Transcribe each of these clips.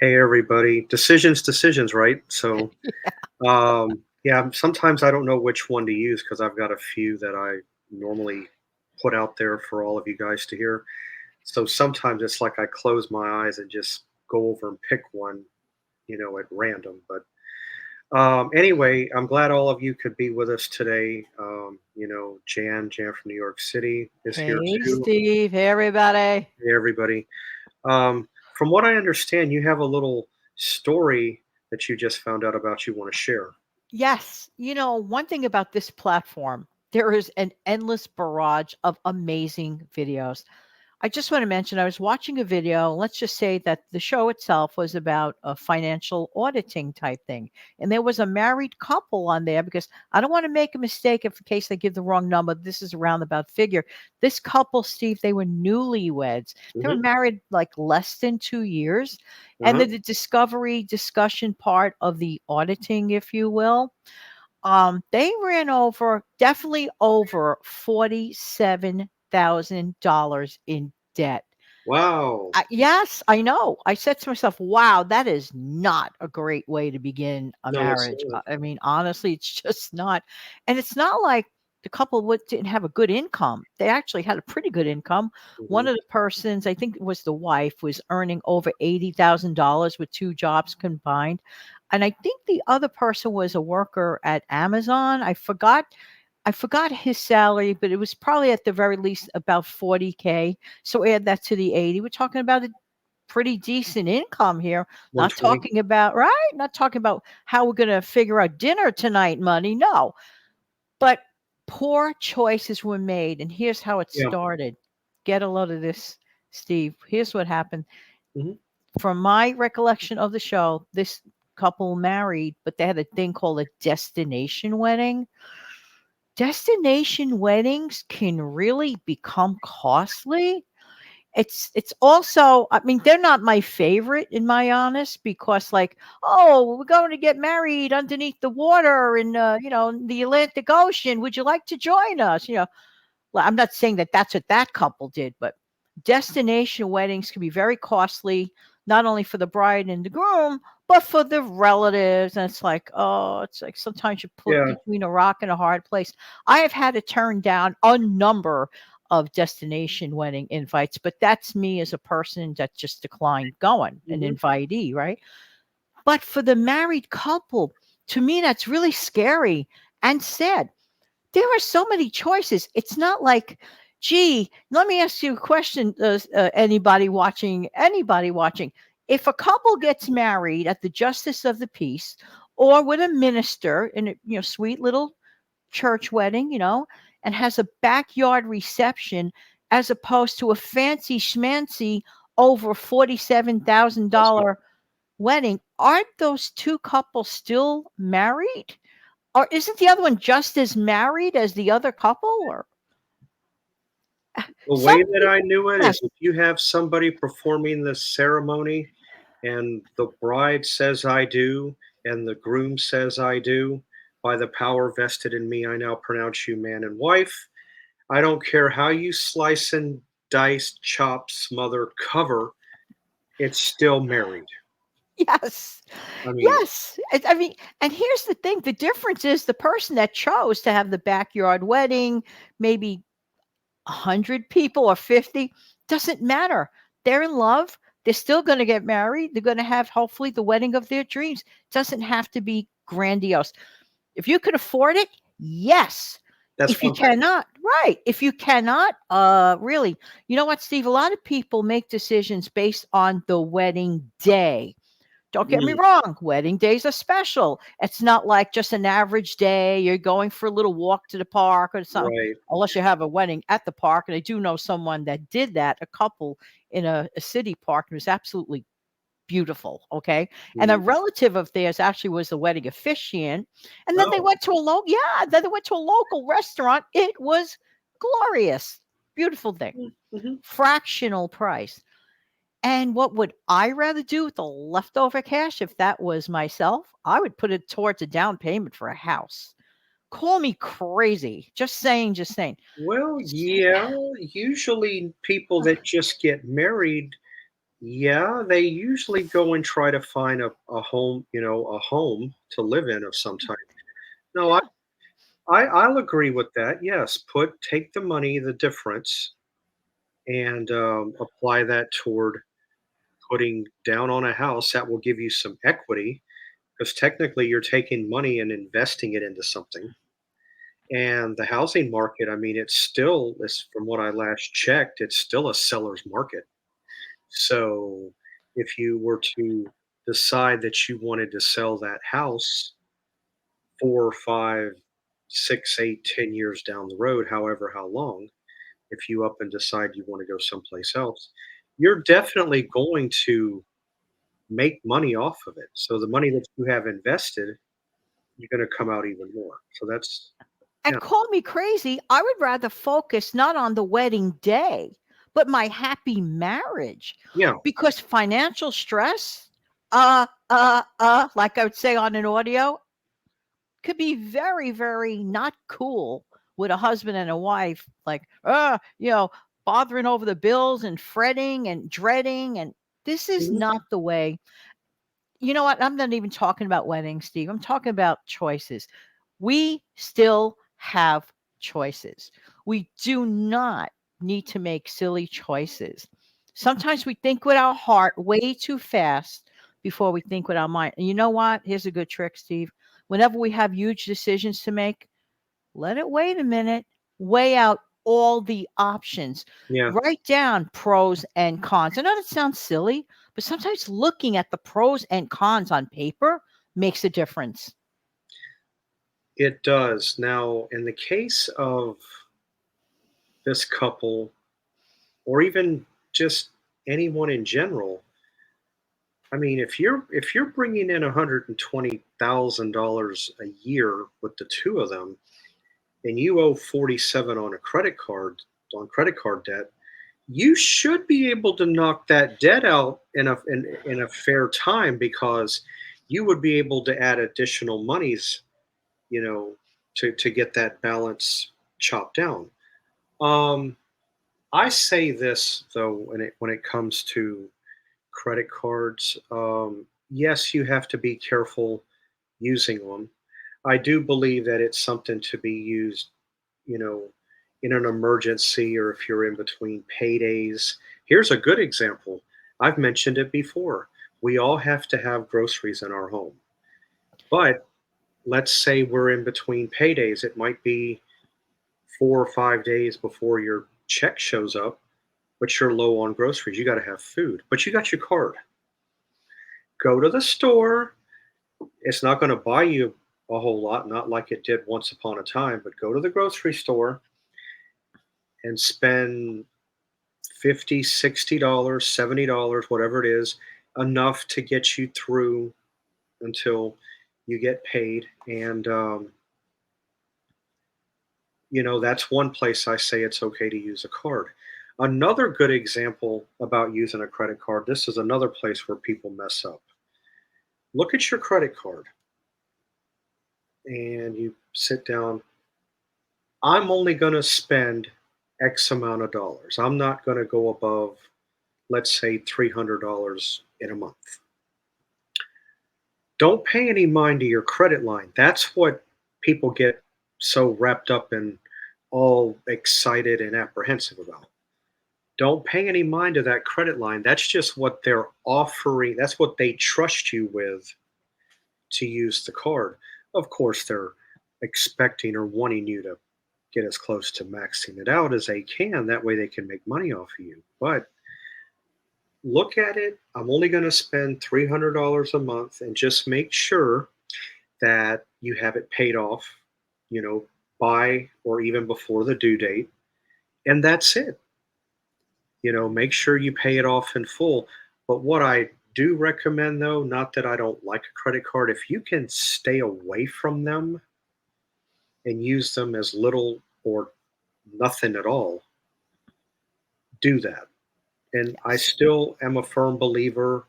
Hey everybody. Decisions, right? So, yeah, sometimes I don't know which one to use because I've got a few that I normally put out there for all of you guys to hear. So sometimes it's like I close my eyes and just go over and pick one, at random. But anyway, I'm glad all of you could be with us today. Jan from New York City is here Hey, too. Steve. Hey, everybody. Hey, everybody. From what I understand, you have a little story that you just found out about you want to share. Yes, one thing about this platform, there is an endless barrage of amazing videos. I just want to mention I was watching a video. Let's just say that the show itself was about a financial auditing type thing. And there was a married couple on there because I don't want to make a mistake if in case I give the wrong number. This is a roundabout figure. This couple, Steve, they were newlyweds. They were Hmm. married like less than 2 years. And Uh-huh. the discovery discussion part of the auditing, if you will, they ran over definitely over $47,000 in debt. Wow. Yes, I know. I said to myself, "Wow, that is not a great way to begin a No, it's marriage." not. I mean, honestly, it's just not. And it's not like the couple didn't have a good income. They actually had a pretty good income. Hmm. One of the persons, I think it was the wife, was earning over $80,000 with two jobs combined. And I think the other person was a worker at Amazon. I forgot his salary, but it was probably at the very least about 40K. So add that to the 80. We're talking about a pretty decent income here. Not 120. talking about, right? Not talking about how we're going to figure out dinner tonight money. No. But poor choices were made. And here's how it Yeah. started. Get a load of this, Steve. Here's what happened. Hmm. From my recollection of the show, this couple married, but they had a thing called a destination wedding. Destination weddings can really become costly. It's also, I mean, they're not my favorite in my honest because like, oh, we're going to get married underneath the water in the Atlantic Ocean. Would you like to join us? Well, I'm not saying that that's what that couple did, but destination weddings can be very costly, not only for the bride and the groom, but for the relatives. And it's like, oh, it's like sometimes you put Yeah. between a rock and a hard place. I have had to turn down a number of destination wedding invites, but that's me as a person that just declined going, an Hmm. invitee, right? But for the married couple, to me, that's really scary and sad. There are so many choices. It's not like, gee, let me ask you a question. Anybody watching, if a couple gets married at the justice of the peace or with a minister in a sweet little church wedding, and has a backyard reception as opposed to a fancy schmancy over $47,000 wedding, aren't those two couples still married? Or isn't the other one just as married as the other couple? Or The some way that I people, knew it yes, is if you have somebody performing the ceremony and the bride says I do and the groom says I do, by the power vested in me, I now pronounce you man and wife. I don't care how you slice and dice, chop, smother, cover, it's still married. yes, I mean, yes. I mean, and here's the thing: the difference is the person that chose to have the backyard wedding, maybe 100 people or 50, doesn't matter. They're in love. They're still going to get married. They're going to have hopefully the wedding of their dreams. Doesn't have to be grandiose. If you can afford it, yes. that's If you one thing. cannot, right. If you cannot, really, you know what, Steve? A lot of people make decisions based on the wedding day. Don't get me Mm, wrong, wedding days are special. It's not like just an average day. You're going for a little walk to the park or something, right. unless you have a wedding at the park. And I do know someone that did that, a couple in a city park. It was absolutely beautiful. Okay. And a Mm. relative of theirs actually was the wedding officiant. And then they Oh, went to a local, yeah, then they went to a local restaurant. It was glorious. Beautiful thing. mhm. Fractional price. And what would I rather do with the leftover cash if that was myself? I would put it towards a down payment for a house. Call me crazy. Just saying, just saying. Well, yeah, usually people that just get married Yeah, they usually go and try to find a home, a home to live in of some type. No, Yeah. I'll agree with that. Yes, take the money, the difference, and apply that toward putting down on a house that will give you some equity, because technically you're taking money and investing it into something. And the housing market, I mean, it's still, from what I last checked, it's still a seller's market. So if you were to decide that you wanted to sell that house 4, 5, 6, 8, 10 years down the road, however, how long, if you up and decide you want to go someplace else, you're definitely going to make money off of it. So the money that you have invested, you're going to come out even more. So that's, yeah, And call me crazy, I would rather focus not on the wedding day, but my happy marriage. yeah, Because financial stress, like I would say on an audio, could be very, very not cool with a husband and a wife, like, bothering over the bills and fretting and dreading. And this is mhm, not the way. You know what? I'm not even talking about weddings, Steve. I'm talking about choices. We still have choices. We do not need to make silly choices. Sometimes we think with our heart way too fast before we think with our mind. And you know what? Here's a good trick, Steve. Whenever we have huge decisions to make, let it wait a minute, weigh out all the options, yeah. write down pros and cons. I know that sounds silly, but sometimes looking at the pros and cons on paper makes a difference. It does. Now, in the case of this couple, or even just anyone in general, I mean, if you're bringing in $120,000 a year with the two of them, and you owe 47 on a credit card debt, you should be able to knock that debt out in a fair time, because you would be able to add additional monies, you know, to get that balance chopped down. Um, I say this though, when it comes to credit cards, yes, you have to be careful using them. I do believe that it's something to be used, you know, in an emergency, or if you're in between paydays. Here's a good example. I've mentioned it before. We all have to have groceries in our home. But let's say we're in between paydays. It might be 4 or 5 days before your check shows up, but you're low on groceries. You got to have food, but you got your card. Go to the store. It's not going to buy you a whole lot, not like it did once upon a time, but go to the grocery store and spend 50, $60, $70, whatever it is, enough to get you through until you get paid. And, that's one place I say it's okay to use a card. Another good example about using a credit card, this is another place where people mess up. Look at your credit card and you sit down. I'm only going to spend X amount of dollars. I'm not going to go above, let's say, $300 in a month. Don't pay any mind to your credit line. That's what people get so wrapped up and all excited and apprehensive about. Don't pay any mind to that credit line. That's just what they're offering. That's what they trust you with to use the card. Of course, they're expecting or wanting you to get as close to maxing it out as they can. That way they can make money off of you. But look at it. I'm only going to spend $300 a month, and just make sure that you have it paid off, you know, by or even before the due date. And that's it. Make sure you pay it off in full. But what I do recommend, though, not that I don't like a credit card, if you can stay away from them and use them as little or nothing at all, do that. And I Yes. still am a firm believer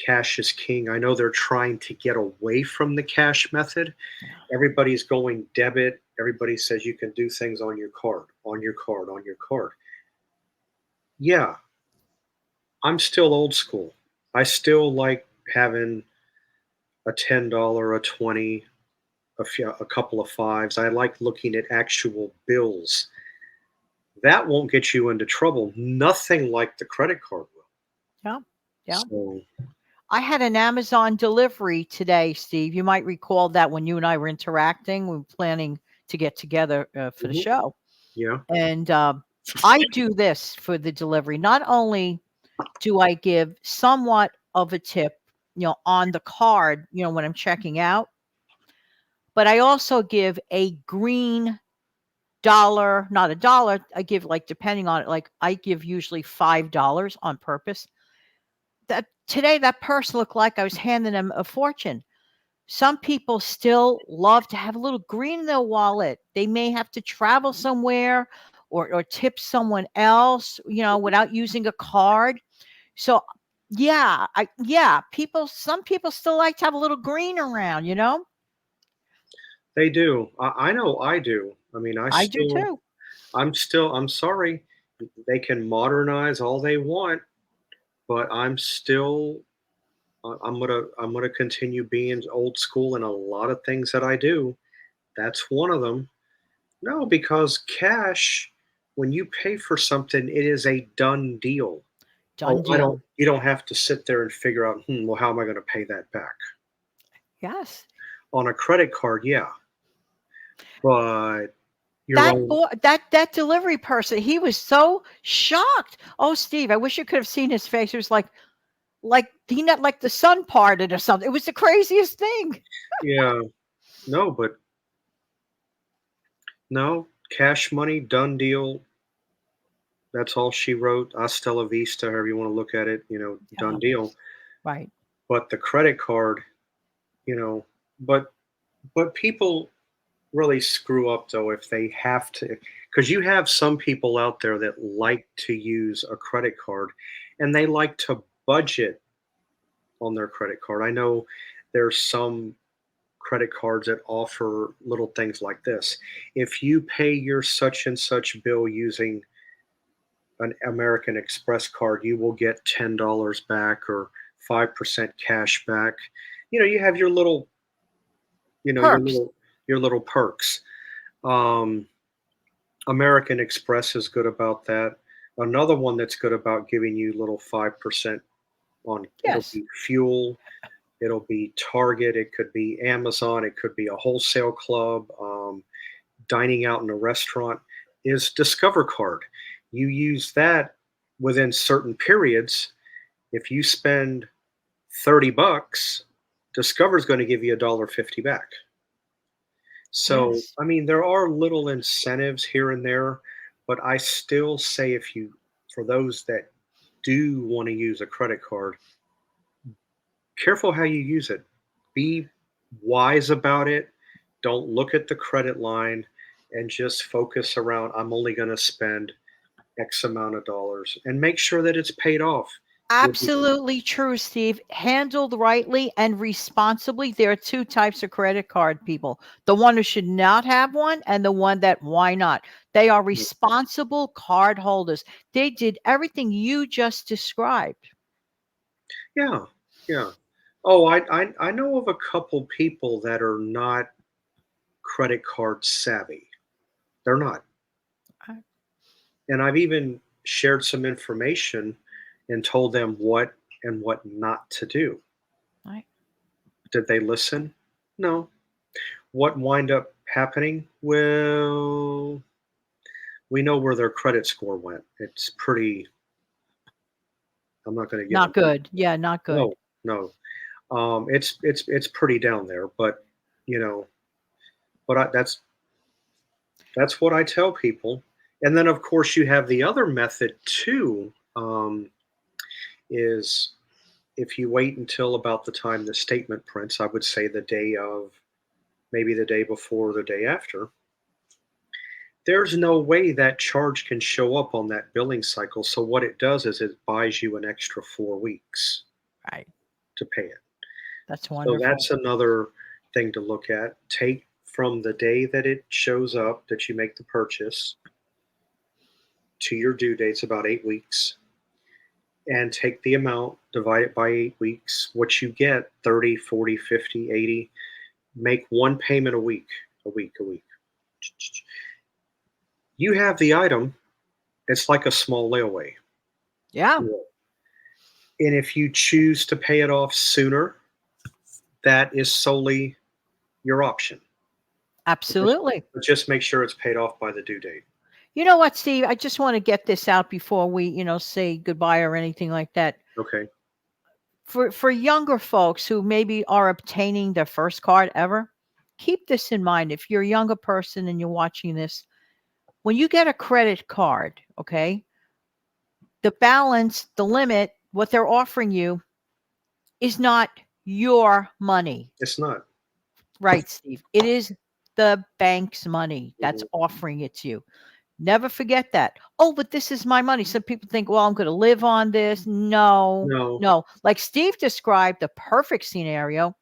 cash is king. I know they're trying to get away from the cash method. Everybody's going debit. Everybody says you can do things on your card, on your card, on your card. Yeah, I'm still old school. I still like having a $10, a 20, a couple of fives. I like looking at actual bills. That won't get you into trouble. Nothing like the credit card will. Yeah. Yeah. So, I had an Amazon delivery today, Steve. You might recall that when you and I were interacting, we were planning to get together for the mhm, show. yeah, And I do this for the delivery. Not only do I give somewhat of a tip, on the card, when I'm checking out, but I also give a green dollar, not a dollar. I give, like, depending on it, like I give usually $5 on purpose. That today that person looked like I was handing them a fortune. Some people still love to have a little green in their wallet. They may have to travel somewhere or tip someone else, without using a card. So people some people still like to have a little green around. they do. I know I do. I mean, I do too. I'm sorry. They can modernize all they want, but I'm gonna continue being old school in a lot of things that I do. That's one of them. No, because cash, when you pay for something, it is a done deal. Done Oh, deal. you don't have to sit there and figure out, well, how am I going to pay that back? Yes. On a credit card, yeah, but your That own, boy, that delivery person, he was so shocked. Oh, Steve, I wish you could have seen his face. It was like he not like the sun parted or something. It was the craziest thing. yeah, no, but no, cash money, done deal. That's all she wrote. Hasta la vista, however you want to look at it, done Yeah, deal. right. But the credit card, you know, but people really screw up though if they have to, because you have some people out there that like to use a credit card and they like to budget on their credit card. I know there's some credit cards that offer little things like this. If you pay your such and such bill using an American Express card, you will get $10 back or 5% cash back. You have your little, you know, your Perks. little your little perks. Um, American Express is good about that. Another one that's good about giving you little 5% on, it'll Yes. be fuel, it'll be Target, it could be Amazon, it could be a wholesale club, dining out in a restaurant, is Discover Card. You use that within certain periods. If you spend 30 bucks, Discover's going to give you $1.50 back. So, Yes. I mean, there are little incentives here and there, but I still say for those that do want to use a credit card, careful how you use it. Be wise about it. Don't look at the credit line and just focus around, I'm only going to spend X amount of dollars and make sure that it's paid off. You'll be, Absolutely true, Steve. Handled rightly and responsibly, there are two types of credit card people: the one who should not have one, and the one that why not. They are responsible card holders. They did everything you just described. yeah, yeah. Oh, I know of a couple people that are not credit card savvy. They're not. Right. And I've even shared some information and told them what and what not to do. Right. Did they listen? No. What wind up happening? Well, we know where their credit score went. It's pretty, I'm not going to get Not into it. good. Yeah, not good. No, no. It's pretty down there, but you know, that's what I tell people. And then of course you have the other method too. Is if you wait until about the time the statement prints, I would say the day of, maybe the day before, the day after, there's no way that charge can show up on that billing cycle. So what it does is it buys you an extra 4 weeks Right. to pay it. That's So wonderful. that's another thing to look at. Take from the day that it shows up that you make the purchase to your due date's about 8 weeks. and take the amount, divide it by 8 weeks. What you get, 30, 40, 50, 80. Make one payment a week, a week, a week. You have the item. It's like a small layaway. Yeah, And if you choose to pay it off sooner, that is solely your option. But just, absolutely. but just make sure it's paid off by the due date. You know what, Steve? I just want to get this out before we, say goodbye or anything like that. Okay. For younger folks who maybe are obtaining their first card ever, keep this in mind. If you're a younger person and you're watching this, when you get a credit card, okay, the balance, the limit, what they're offering you is not your money. It's not. Right, Steve. It is the bank's money that's Mhm. offering it to you. Never forget that. Oh, but this is my money. Some people think, well, I'm going to live on this. No, No, no. Like Steve described the perfect scenario.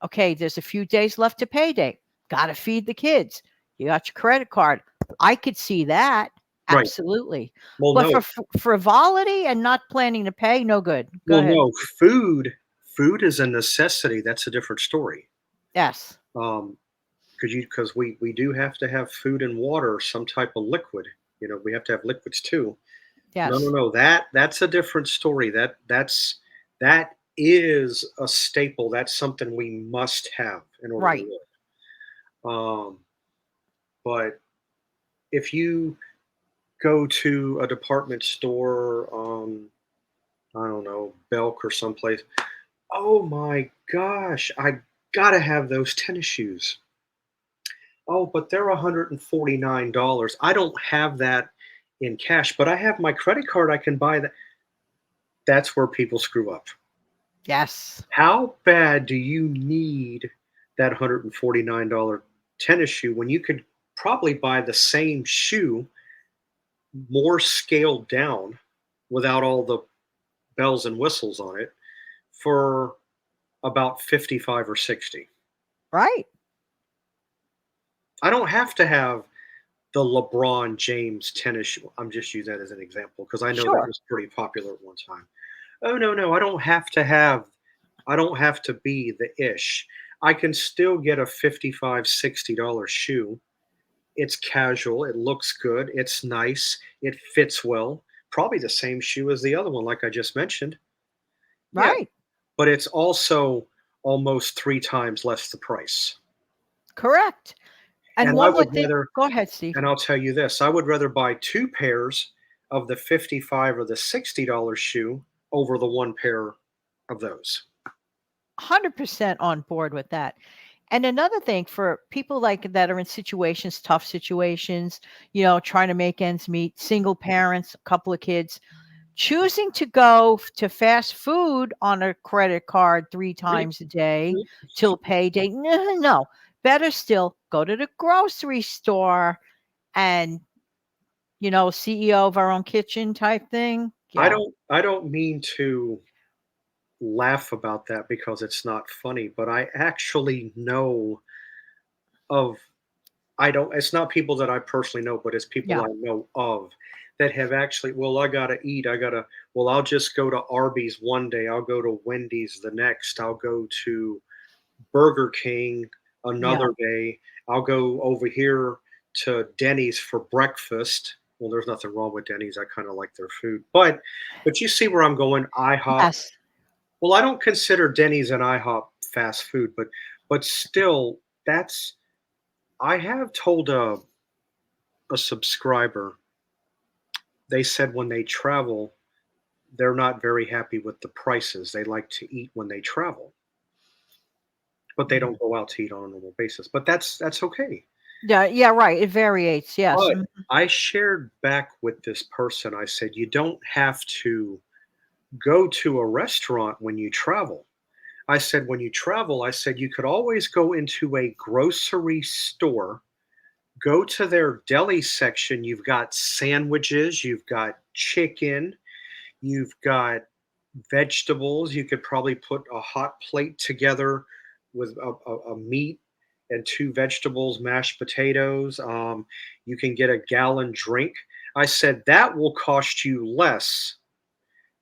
Okay, there's a few days left to payday. Got to feed the kids. You got your credit card. I could see that. right. Absolutely. Well, But for no. frivolity and not planning to pay, no good. Go Well, ahead. no. Food is a necessity. That's a different story. Yes. Um, because we do have to have food and water, some type of liquid. We have to have liquids too. No, no, Yes. no. That's a different story. That is a staple. That's something we must have in order to Right. live. But if you go to a department store, I don't know, Belk or someplace, oh my gosh, I gotta have those tennis shoes. Oh, but they're $149. I don't have that in cash, but I have my credit card. I can buy that. That's where people screw up. Yes. How bad do you need that $149 tennis shoe when you could probably buy the same shoe more scaled down without all the bells and whistles on it for about 55 or 60? Right. I don't have to have the LeBron James tennis shoe. I'm just using that as an example because I know that Sure. was pretty popular at one time. Oh no, no, I don't have to be the ish. I can still get a 55, $60 shoe. It's casual, it looks good, it's nice, it fits well. Probably the same shoe as the other one, like I just mentioned. Yeah, Right. but it's also almost 3 times less the price. Correct. And And I one would would think, rather go ahead, Steve. And I'll tell you this, I would rather buy 2 pairs of the 55 or the $60 shoe over the 1 pair of those. 100% on board with that. And another thing for people like that are in situations, tough situations, trying to make ends meet, single parents, a couple of kids, choosing to go to fast food on a credit card three Right, times a day right. till payday. No, no. Better still, go to the grocery store and, CEO of our own kitchen type thing. Yeah. I don't mean to laugh about that because it's not funny, but I actually know of I don't it's not people that I personally know, but it's people Yeah. I know of that have actually, well, I gotta eat. Well, I'll just go to Arby's one day. I'll go to Wendy's the next. I'll go to Burger King Yeah. another day. I'll go over here to Denny's for breakfast. Well, there's nothing wrong with Denny's. I kind of like their food. But you see where I'm going, IHOP. Yes. Well, I don't consider Denny's and IHOP fast food, but still that's I have told a subscriber, they said when they travel, they're not very happy with the prices. They like to eat when they travel, but they Mhm. don't go out to eat on a normal basis. But that's okay. Yeah. Yeah. Right. It variates. Yes. But I shared back with this person, I said, you don't have to go to a restaurant when you travel. I said, when you travel, I said, you could always go into a grocery store, go to their deli section. You've got sandwiches, you've got chicken, you've got vegetables. You could probably put a hot plate together with a meat and 2 vegetables, mashed potatoes. You can get a gallon drink. I said that will cost you less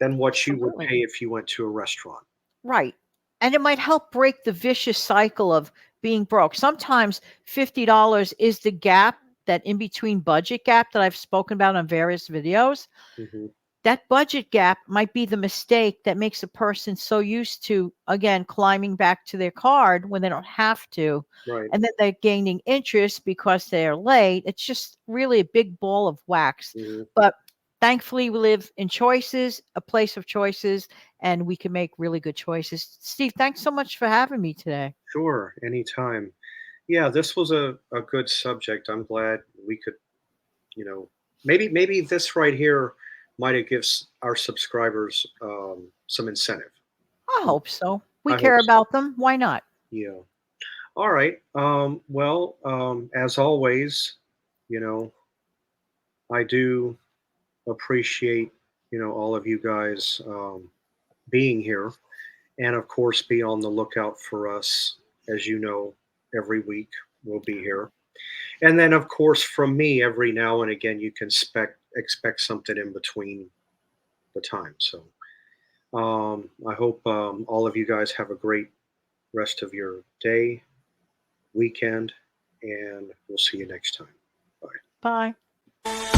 than what you would Absolutely. pay if you went to a restaurant. Right. And it might help break the vicious cycle of being broke. Sometimes $50 is the gap, that in between budget gap that I've spoken about on various videos. Hmm. That budget gap might be the mistake that makes a person so used to, again, climbing back to their card when they don't have to. Right. And then they're gaining interest because they're late. It's just really a big ball of wax. Hmm. But thankfully, we live in choices, a place of choices, and we can make really good choices. Steve, thanks so much for having me today. Sure. Anytime. Yeah, this was a good subject. I'm glad we could, you know, maybe this right here might have gives our subscribers some incentive. I hope so. We I hope care so. about them. Why not? Yeah. All right. Well, as always, you know, I do appreciate, all of you guys being here. And of course, be on the lookout for us. As you know, every week we'll be here. And then, of course, from me, every now and again, you can expect something in between the time. So I hope all of you guys have a great rest of your day, weekend, and we'll see you next time. Bye. Bye.